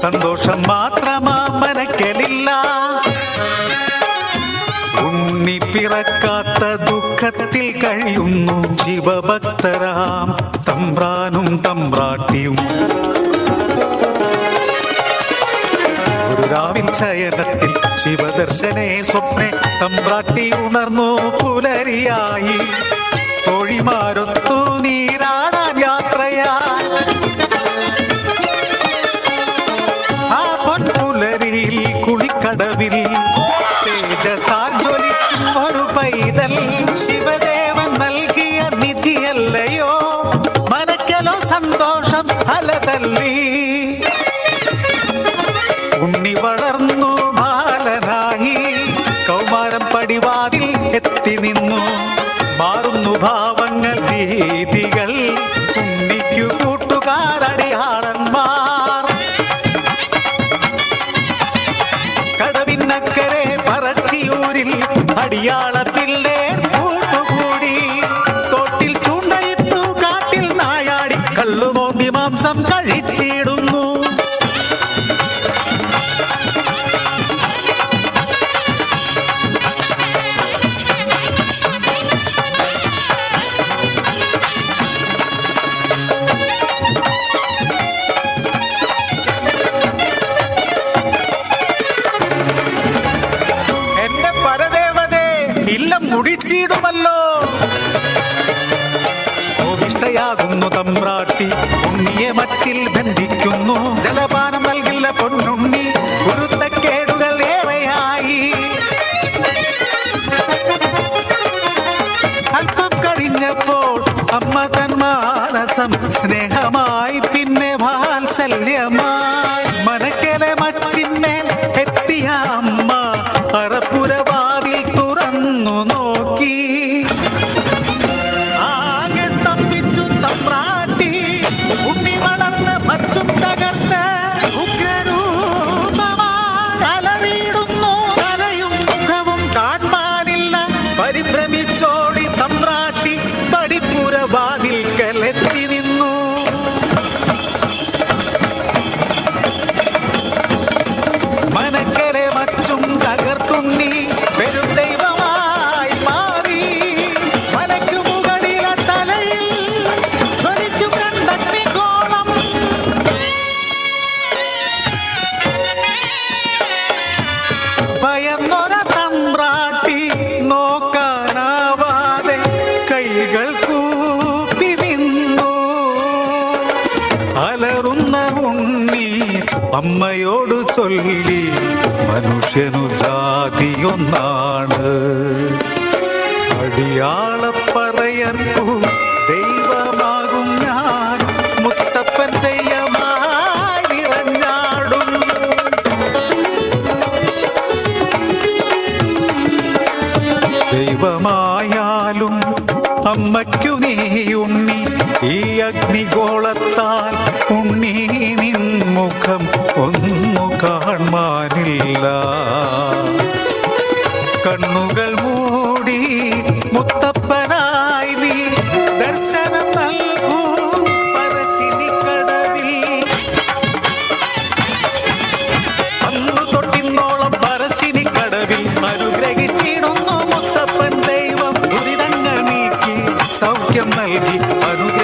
സന്തോഷം മാത്രമാ മനക്കലില്ല. ഉണ്ണി പിറക്കാത്ത ദുഃഖത്തിൽ കഴിയുന്നു ശിവഭക്തരാം തമ്പ്രാനും തമ്പ്രാട്ടിയും. ഒരു രാവിൽ ശയനത്തിൽ ശിവദർശനേ സ്വപ്നെ തമ്പ്രാട്ടി ഉണർന്നു പുലരിയായി. തോഴിമാരൊത്തു നീരാടാൻ യാത്രയായി. ആ പൊൻപുലരിയിൽ കുളിക്കടവിൽ തേജസാൽ ജ്വലിക്കും ഒരു പൈതൽ ശിവദേവൻ നൽകിയ നിധിയല്ലയോ. മനക്കലോ സന്തോഷം അലതല്ലി. ഉണ്ണി വളർന്നു ബാലനായി കൗമാരം പടിവാതിൽ എത്തി നിന്നു. മാറുന്നു ഭാവങ്ങൾ രീതികൾ ഉണ്ണിക്കു കൂട്ടുകാരടിയാളന്മാർ. കടവിനക്കരെ പറച്ചിയൂരിൽ അടിയാള പിള്ളേർ കൂട്ടുകൂടി. തോട്ടിൽ ചൂണ്ടയിട്ടു കാട്ടിൽ നായാടി കള്ളുമോന്തി മാംസം കഴിച്ചിടുന്നു. ഇല്ലം മുടിച്ചിടുമല്ലോ. കോപിഷ്ടയാകുന്നു തമ്പ്രാട്ടി. ഉണ്ണിയെ മച്ചിൽ ബന്ധിക്കുന്നു. ജലപാനം നൽകില്ല പൊന്നുണ്ണി. ഗുരുത്തക്കേടുകൾ ഏറെയായി. അല്പം കഴിഞ്ഞപ്പോൾ അമ്മ തൻ മാനസം സ്നേഹമായി പിന്നെ വാത്സല്യമായി. മനക്കലെ മച്ചിന്മേൽ എത്തിയ അമ്മ അറപ്പുരവാതിൽ തുറന്നു നോക്കി. ആകെ സ്തംഭിച്ചു തമ്പ്രാട്ടി. ഉണ്ണി വളർന്ന് മച്ചും തകർന്ന് ഉഗ്രരൂപമായി അലറിയിടുന്നു. തലയും മുഖവും കാണാനില്ല. പരിഭ്രമിച്ചോടി തമ്പ്രാട്ടി പടിപ്പുരവാതിൽക്കലെത്തി നിന്നു. മനക്കലെ മച്ചും തകർത്തുണ്ണി പെരും ദൈവമായി മാറി. മനക്കു മുകളിലെ തലയിൽ ജ്വലിക്കും രണ്ടഗ്നിഗോളം. ഭയന്നൊര തമ്പ്രാട്ടി നോക്കാനാവാതെ കൈകൾ കൂപ്പി നിന്നു. അലറുന്ന ഉണ്ണി അമ്മയോട് ചൊല്ലി മനുഷ്യനു ജാതിയൊന്നാണ്. അടിയാളപ്പറയർക്കു ദൈവമാകും ഞാൻ. മുത്തപ്പൻ ദൈവമായി നിറഞ്ഞാടും. ദൈവമായാലും അമ്മയ്ക്കു നീ ഉണ്ണി. ഈ അഗ്നിഗോളത്താൽ ഉണ്ണി നിൻ മുഖം ഒന്നു കാണാനില്ല. കണ്ണുകൾ മൂടി മുത്തപ്പനായി നീ ദർശനം നൽകൂ പറശ്ശിനിക്കടവിൽ. അന്നു തൊട്ടിന്നോളം പറശ്ശിനിക്കടവിൽ അനുഗ്രഹിച്ചിടുന്നു മുത്തപ്പൻ ദൈവം. ദുരിതങ്ങൾ നീക്കി സൗഖ്യം നൽകി അനുഗ്രഹിക്കും